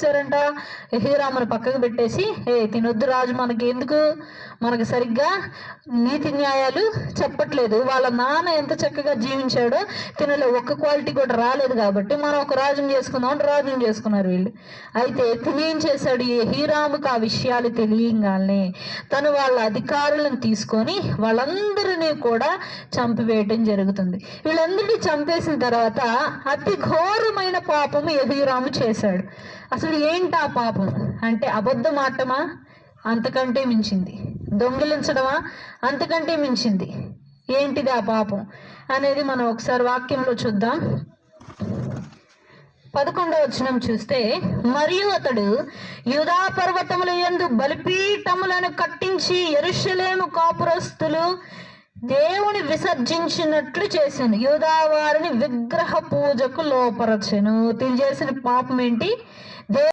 చేశారంట, యెహోరామును పక్కకు పెట్టేసి, తినొద్దు రాజు, మనకి ఎందుకు, మనకు సరిగ్గా నీతి న్యాయాలు చెప్పట్లేదు, వాళ్ళ నాన్న ఎంత చక్కగా జీవించాడో తినలో ఒక్క క్వాలిటీ కూడా రాలేదు కాబట్టి మనం ఒక రాజుని చేసుకుందాం అంటే రాజుని చేసుకున్నారు వీళ్ళు. అయితే తినేం చేశాడు, యెహోరాముకు ఆ విషయాలు తెలియగానే తను వాళ్ళ అధికారులను తీసుకొని వాళ్ళందరినీ కూడా చంపివేయటం జరుగుతుంది. వీళ్ళందరినీ చంపేసిన తర్వాత అతి ఘోరమైన పాపము యెహోరాము చేశాడు. అసలు ఏంటి ఆ పాపం అంటే, అబద్ధం ఆడటమా? అంతకంటే మించింది. దొంగిలించడమా? అంతకంటే మించింది. ఏంటిది ఆ పాపం అనేది మనం ఒకసారి వాక్యంలో చూద్దాం. 11వ వచనం చూస్తే, మరియు అతడు యూదా పర్వతముల యందు బలిపీఠములను కట్టించి యెరూషలేము కాపురస్తులు దేవుని విసర్జించినట్లు చేశాను, యూదా వారిని విగ్రహ పూజకు లోపరచెను. తిని చేసిన పాపం ఏంటి?